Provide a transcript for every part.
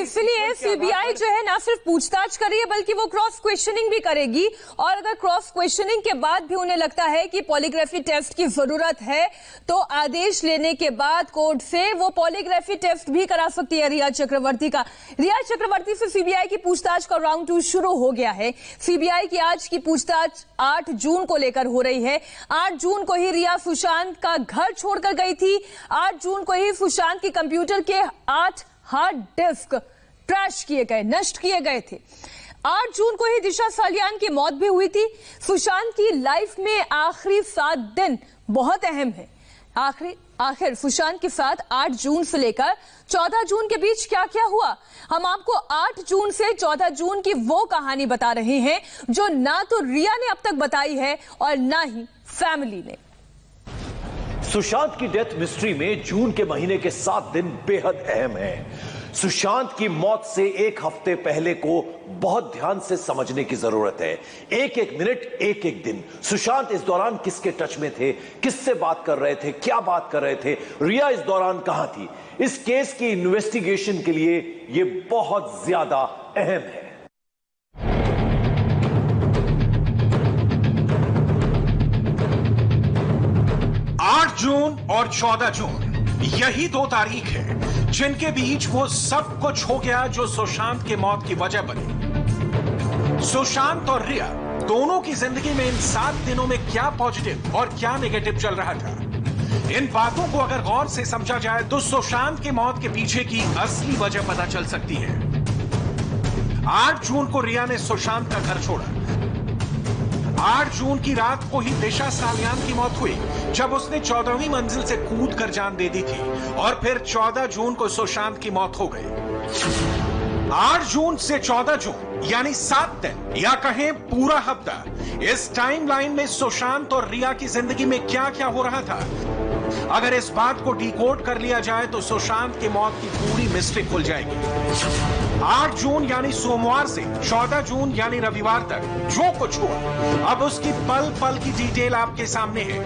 इसलिए सीबीआई जो है ना सिर्फ पूछताछ कर रही है बल्कि वो क्रॉस क्वेश्चनिंग भी करेगी, और अगर क्रॉस क्वेश्चनिंग के बाद भी उन्हें लगता है कि पॉलीग्राफी टेस्ट की जरूरत है तो आदेश लेने के बाद कोर्ट से वो पॉलीग्राफी टेस्ट भी करा सकती है रिया चक्रवर्ती का। रिया चक्रवर्ती से सीबीआई की पूछताछ का राउंड 2 शुरू हो गया है। सीबीआई की आज की पूछताछ 8 जून को लेकर हो रही है। 8 जून को ही रिया सुशांत का घर छोड़कर गई थी। 8 जून को ही सुशांत की कंप्यूटर के 8 हार्ड डिस्क ट्रैश किए गए, नष्ट किए गए थे। 8 जून को ही दिशा सालियान की मौत भी हुई थी। सुशांत की लाइफ में आखिरी 7 दिन बहुत अहम है। आखिर सुशांत के साथ 8 जून से लेकर 14 जून के बीच क्या क्या हुआ, हम आपको 8 जून से 14 जून की वो कहानी बता रहे हैं जो ना तो रिया ने अब तक बताई है और ना ही फैमिली ने। सुशांत की डेथ मिस्ट्री में जून के महीने के 7 दिन बेहद अहम हैं। सुशांत की मौत से 1 हफ्ते पहले को बहुत ध्यान से समझने की जरूरत है। एक एक मिनट, एक एक दिन सुशांत इस दौरान किसके टच में थे, किससे बात कर रहे थे, क्या बात कर रहे थे, रिया इस दौरान कहां थी। इस केस की इन्वेस्टिगेशन के लिए यह बहुत ज्यादा अहम है। 8 जून और 14 जून यही 2 तारीख है जिनके बीच वो सब कुछ हो गया जो सुशांत की मौत की वजह बनी। सुशांत और रिया दोनों की जिंदगी में इन 7 दिनों में क्या पॉजिटिव और क्या नेगेटिव चल रहा था, इन बातों को अगर गौर से समझा जाए तो सुशांत की मौत के पीछे की असली वजह पता चल सकती है। 8 जून को रिया ने सुशांत का घर छोड़ा। 8 जून की रात को ही दिशा सालियान की मौत हुई जब उसने 14वीं मंजिल से कूद कर जान दे दी थी, और फिर 14 जून को सुशांत की मौत हो गई। 8 जून से 14 जून यानी 7 दिन या कहें पूरा हफ्ता, इस टाइमलाइन में सुशांत और रिया की जिंदगी में क्या क्या हो रहा था, अगर इस बात को डिकोड कर लिया जाए तो सुशांत की मौत की पूरी मिस्ट्री खुल जाएगी। 8 जून यानी सोमवार से 14 जून यानी रविवार तक जो कुछ हुआ, अब उसकी पल पल की डिटेल आपके सामने है।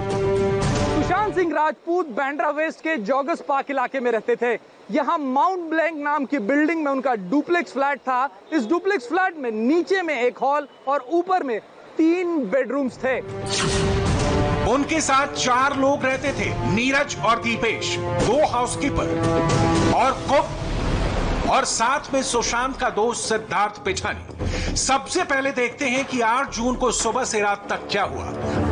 सुशांत सिंह राजपूत बांद्रा वेस्ट के जॉगर्स पार्क इलाके में रहते थे। यहाँ माउंट ब्लैंक नाम की बिल्डिंग में उनका डुप्लेक्स फ्लैट था। इस डुप्लेक्स फ्लैट में नीचे में एक हॉल और ऊपर में 3 बेडरूम्स थे। उनके साथ 4 लोग रहते थे, नीरज और दीपेश, 2 हाउसकीपर और कुक, और साथ में सुशांत का दोस्त सिद्धार्थ पिछानी। सबसे पहले देखते हैं कि 8 जून को सुबह से रात तक क्या हुआ।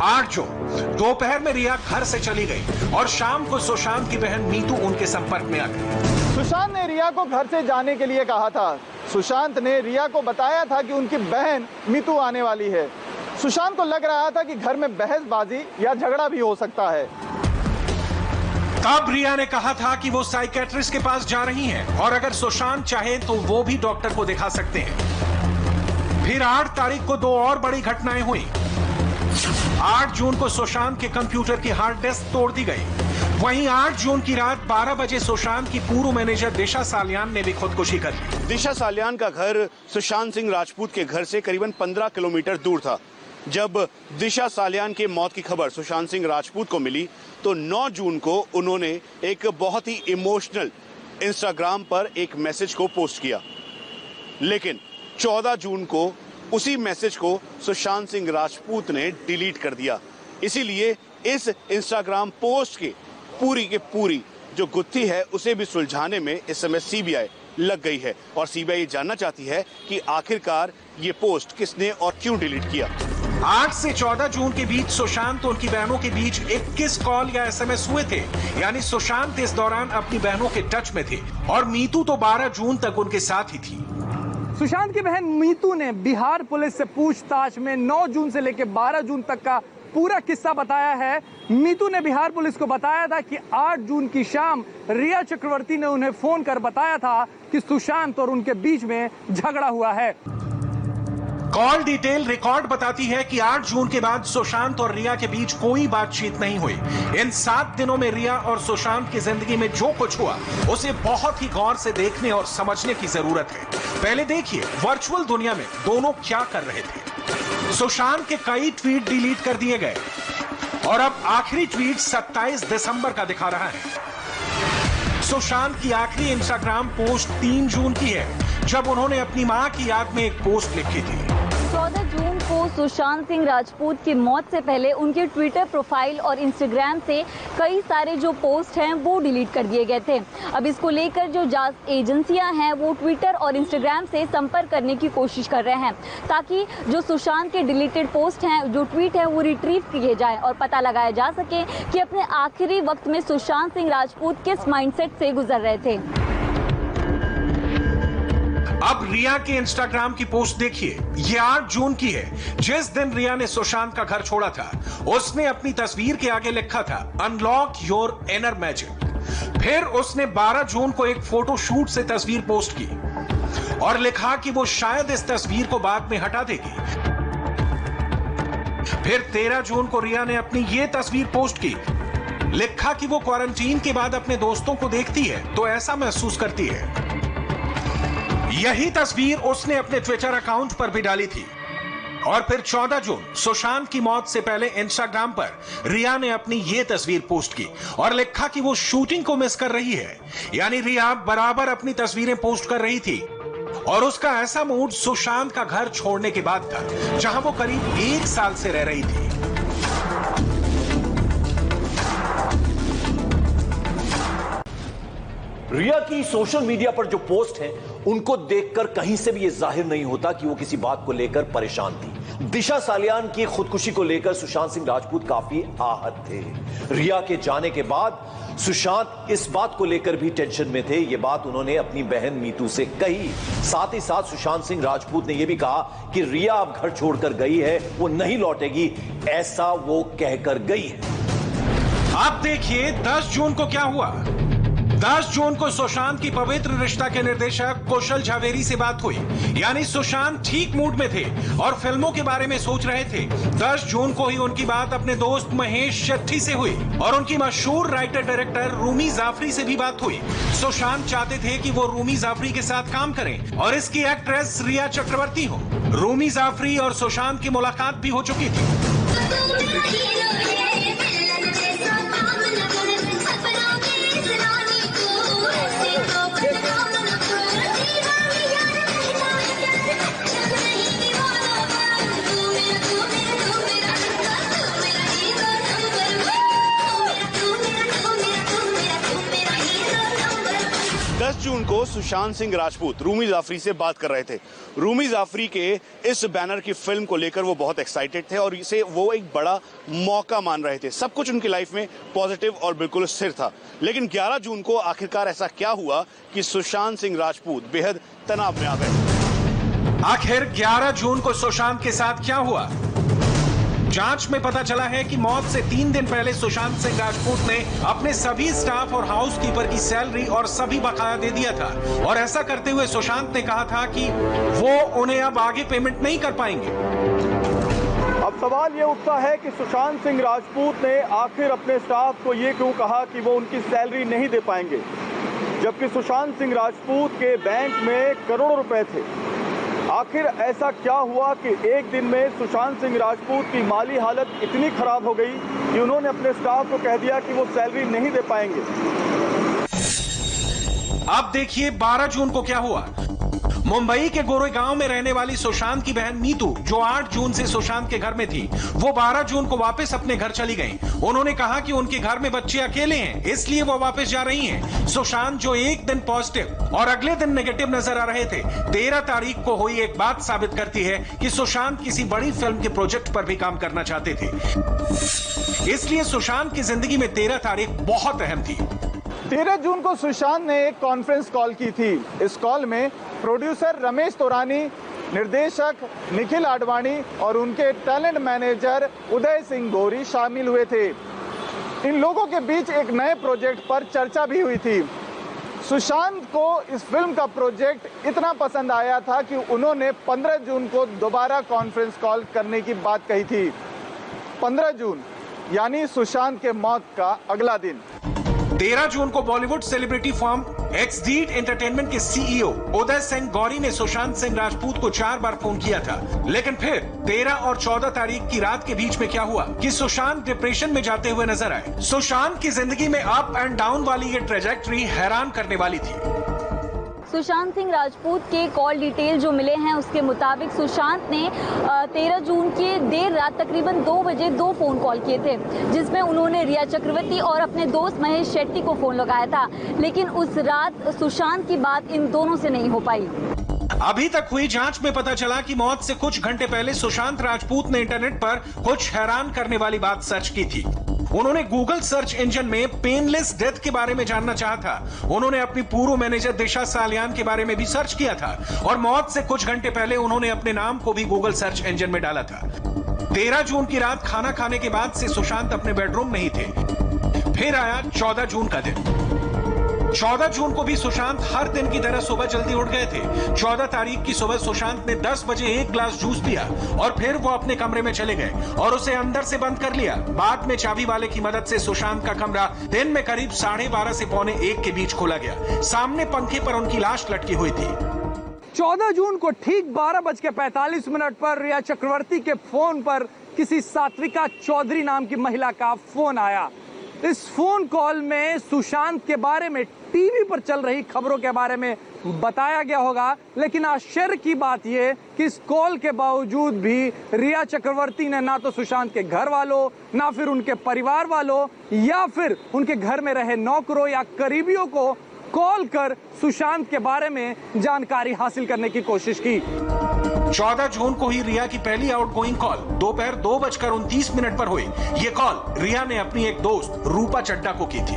8 जून दोपहर में रिया घर से चली गई और शाम को सुशांत की बहन मीतू उनके संपर्क में आ गई। सुशांत ने रिया को घर से जाने के लिए कहा था। सुशांत ने रिया को बताया था कि उनकी बहन मीतू आने वाली है। सुशांत को लग रहा था कि घर में बहसबाजी या झगड़ा भी हो सकता है। तब रिया ने कहा था कि वो साइकेट्रिस्ट के पास जा रही हैं और अगर सुशांत चाहे तो वो भी डॉक्टर को दिखा सकते हैं। फिर 8 तारीख को 2 और बड़ी घटनाएं हुई। 8 जून को सुशांत के कंप्यूटर की हार्ड डिस्क तोड़ दी गई। वहीं 8 जून की रात 12 बजे सुशांत की पूर्व मैनेजर दिशा सालियान ने भी खुदकुशी कर ली। दिशा सालियान का घर सुशांत सिंह राजपूत के घर से करीबन 15 किलोमीटर दूर था। जब दिशा सालियान की मौत की खबर सुशांत सिंह राजपूत को मिली तो 9 जून को उन्होंने एक बहुत ही इमोशनल इंस्टाग्राम पर एक मैसेज को पोस्ट किया, लेकिन 14 जून को उसी मैसेज को सुशांत सिंह राजपूत ने डिलीट कर दिया। इसीलिए इस इंस्टाग्राम पोस्ट की पूरी जो गुत्थी है उसे भी सुलझाने में इस समय सीबीआई लग गई है और सीबीआई जानना चाहती है कि आखिरकार ये पोस्ट किसने और क्यों डिलीट किया। 8 से 14 जून के बीच सुशांत और उनकी बहनों के बीच 21 कॉल या एसएमएस हुए थे, यानी सुशांत इस दौरान अपनी बहनों के टच में थे और मीतू तो 12 जून तक उनके साथ ही थी। सुशांत की बहन मीतू ने बिहार पुलिस से पूछताछ में 9 जून से लेकर 12 जून तक का पूरा किस्सा बताया है। मीतू ने बिहार पुलिस को बताया था कि 8 जून की शाम रिया चक्रवर्ती ने उन्हें फोन कर बताया था कि सुशांत और उनके बीच में झगड़ा हुआ है। कॉल डिटेल रिकॉर्ड बताती है कि 8 जून के बाद सुशांत और रिया के बीच कोई बातचीत नहीं हुई। इन 7 दिनों में रिया और सुशांत की जिंदगी में जो कुछ हुआ उसे बहुत ही गौर से देखने और समझने की जरूरत है। पहले देखिए वर्चुअल दुनिया में दोनों क्या कर रहे थे। सुशांत के कई ट्वीट डिलीट कर दिए गए और अब आखिरी ट्वीट 27 दिसंबर का दिखा रहा है। सुशांत की आखिरी इंस्टाग्राम पोस्ट 3 जून की है, जब उन्होंने अपनी मां की याद में एक पोस्ट लिखी थी। 14 जून को सुशांत सिंह राजपूत की मौत से पहले उनके ट्विटर प्रोफाइल और इंस्टाग्राम से कई सारे जो पोस्ट हैं वो डिलीट कर दिए गए थे। अब इसको लेकर जो जांच एजेंसियां हैं वो ट्विटर और इंस्टाग्राम से संपर्क करने की कोशिश कर रहे हैं, ताकि जो सुशांत के डिलीटेड पोस्ट हैं, जो ट्वीट हैं, वो रिट्रीव किए जाएं और पता लगाया जा सके कि अपने आखिरी वक्त में सुशांत सिंह राजपूत किस माइंडसेट से गुजर रहे थे। अब रिया के इंस्टाग्राम की पोस्ट देखिए, ये 8 जून की है, जिस दिन रिया ने सुशांत का घर छोड़ा था। उसने अपनी तस्वीर के आगे लिखा था अनलॉक योर इनर मैजिक। फिर उसने 12 जून को एक फोटो शूट से तस्वीर पोस्ट की और लिखा कि वो शायद इस तस्वीर को बाद में हटा देगी। फिर 13 जून को रिया ने अपनी ये तस्वीर पोस्ट की, लिखा कि वो क्वारंटीन के बाद अपने दोस्तों को देखती है तो ऐसा महसूस करती है। यही तस्वीर उसने अपने ट्विटर अकाउंट पर भी डाली थी। और फिर 14 जून सुशांत की मौत से पहले इंस्टाग्राम पर रिया ने अपनी ये तस्वीर पोस्ट की और लिखा कि वो शूटिंग को मिस कर रही है। यानी रिया बराबर अपनी तस्वीरें पोस्ट कर रही थी और उसका ऐसा मूड सुशांत का घर छोड़ने के बाद था, जहां वो करीब 1 साल से रह रही थी। रिया की सोशल मीडिया पर जो पोस्ट हैं, उनको देखकर कहीं से भी यह जाहिर नहीं होता कि वो किसी बात को लेकर परेशान थी। दिशा सालियान की खुदकुशी को लेकर सुशांत सिंह राजपूत काफी आहत थे। रिया के जाने के बाद सुशांत इस बात को लेकर भी टेंशन में थे। यह बात उन्होंने अपनी बहन मीतू से कही। साथ ही साथ सुशांत सिंह राजपूत ने यह भी कहा कि रिया अब घर छोड़कर गई है, वो नहीं लौटेगी, ऐसा वो कहकर गई है। अब देखिए 10 जून को क्या हुआ। 10 जून को सुशांत की पवित्र रिश्ता के निर्देशक कुशल झावेरी से बात हुई। यानी सुशांत ठीक मूड में थे और फिल्मों के बारे में सोच रहे थे। 10 जून को ही उनकी बात अपने दोस्त महेश शेट्टी से हुई और उनकी मशहूर राइटर डायरेक्टर रूमी जाफरी से भी बात हुई। सुशांत चाहते थे कि वो रूमी जाफरी के साथ काम करें और इसकी एक्ट्रेस रिया चक्रवर्ती हो। रूमी जाफरी और सुशांत की मुलाकात भी हो चुकी थी। जून को सुशांत सिंह राजपूत रूमी जाफरी से बात कर रहे थे। रूमी जाफरी के इस बैनर की फिल्म को लेकर वो बहुत एक्साइटेड थे और इसे वो एक बड़ा मौका मान रहे थे। सब कुछ उनकी लाइफ में पॉजिटिव और बिल्कुल स्थिर था। लेकिन 11 जून को आखिरकार ऐसा क्या हुआ कि सुशांत सिंह राजपूत बेहद तनाव में आ गए। आखिर 11 जून को सुशांत के साथ क्या हुआ? जांच में पता चला है कि मौत से 3 दिन पहले सुशांत सिंह राजपूत ने अपने सभी स्टाफ और हाउसकीपर की सैलरी और सभी बकाया दे दिया था और ऐसा करते हुए सुशांत ने कहा था कि वो उन्हें अब आगे पेमेंट नहीं कर पाएंगे। अब सवाल ये उठता है कि सुशांत सिंह राजपूत ने आखिर अपने स्टाफ को ये क्यों कहा कि वो उनकी सैलरी नहीं दे पाएंगे, जबकि सुशांत सिंह राजपूत के बैंक में करोड़ों रुपए थे। आखिर ऐसा क्या हुआ कि एक दिन में सुशांत सिंह राजपूत की माली हालत इतनी खराब हो गई कि उन्होंने अपने स्टाफ को कह दिया कि वो सैलरी नहीं दे पाएंगे। अब देखिए 12 जून को क्या हुआ। मुंबई के गोरेगांव में रहने वाली सुशांत की बहन मीतू, जो 8 जून से सुशांत के घर में थी, वो 12 जून को वापस अपने घर चली गईं। उन्होंने कहा कि उनके घर में बच्चे अकेले हैं, इसलिए वो वापस जा रही हैं। सुशांत, जो एक दिन पॉजिटिव और अगले दिन नेगेटिव नजर आ रहे थे, 13 तारीख को हुई एक बात साबित करती है कि सुशांत किसी बड़ी फिल्म के प्रोजेक्ट पर भी काम करना चाहते थे। इसलिए सुशांत की जिंदगी में 13 तारीख बहुत अहम थी। 13 जून को सुशांत ने एक कॉन्फ्रेंस कॉल की थी। इस कॉल में प्रोड्यूसर रमेश तोरानी, निर्देशक निखिल आडवाणी और उनके टैलेंट मैनेजर उदय सिंह गौरी शामिल हुए थे। इन लोगों के बीच एक नए प्रोजेक्ट पर चर्चा भी हुई थी। सुशांत को इस फिल्म का प्रोजेक्ट इतना पसंद आया था कि उन्होंने 15 जून को दोबारा कॉन्फ्रेंस कॉल करने की बात कही थी। 15 जून यानी सुशांत के मौत का अगला दिन। 13 जून को बॉलीवुड सेलिब्रिटी फर्म एक्सडीड एंटरटेनमेंट के सीईओ उदय सिंह गौरी ने सुशांत सिंह राजपूत को 4 बार फोन किया था। लेकिन फिर 13 और 14 तारीख की रात के बीच में क्या हुआ कि सुशांत डिप्रेशन में जाते हुए नजर आए। सुशांत की जिंदगी में अप एंड डाउन वाली ये ट्रेजेक्टरी हैरान करने वाली थी। सुशांत सिंह राजपूत के कॉल डिटेल जो मिले हैं उसके मुताबिक सुशांत ने 13 जून की देर रात तकरीबन 2 बजे 2 फोन कॉल किए थे, जिसमें उन्होंने रिया चक्रवर्ती और अपने दोस्त महेश शेट्टी को फोन लगाया था। लेकिन उस रात सुशांत की बात इन दोनों से नहीं हो पाई। अभी तक हुई जांच में पता चला कि मौत से कुछ घंटे पहले सुशांत राजपूत ने इंटरनेट पर कुछ हैरान करने वाली बात सर्च की थी। उन्होंने गूगल सर्च इंजन में पेनलेस डेथ के बारे में जानना चाहा था। उन्होंने अपनी पूर्व मैनेजर दिशा सालियान के बारे में भी सर्च किया था और मौत से कुछ घंटे पहले उन्होंने अपने नाम को भी गूगल सर्च इंजन में डाला था। 13 जून की रात खाना खाने के बाद से सुशांत अपने बेडरूम में ही थे। फिर आया 14 जून का दिन। 14 जून को भी सुशांत हर दिन की तरह सुबह जल्दी उठ गए थे। 14 तारीख की सुबह सुशांत ने 10 बजे 1 ग्लास जूस पिया और फिर वो अपने कमरे में चले गए और उसे अंदर से बंद कर लिया। बाद में चाबी वाले की मदद से सुशांत का कमरा दिन में करीब 12:30 से 12:45 के बीच खोला गया। सामने पंखे पर उनकी लाश लटकी हुई थी। 14 जून को ठीक 12:45 पर रिया चक्रवर्ती के फोन पर किसी सात्विका चौधरी नाम की महिला का फोन आया। इस फोन कॉल में सुशांत के बारे में टीवी पर चल रही खबरों के बारे में बताया गया होगा, लेकिन आश्चर्य की बात यह कि इस कॉल के बावजूद भी रिया चक्रवर्ती ने ना तो सुशांत के घर वालों, ना फिर उनके परिवार वालों या फिर उनके घर में रहे नौकरों या करीबियों को कॉल कर सुशांत के बारे में जानकारी हासिल करने की कोशिश की। 14 जून को ही रिया की पहली आउटगोइंग कॉल दोपहर 2:29 पर हुई। ये कॉल रिया ने अपनी एक दोस्त रूपा चड्डा को की थी।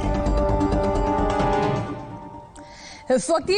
इस वक्त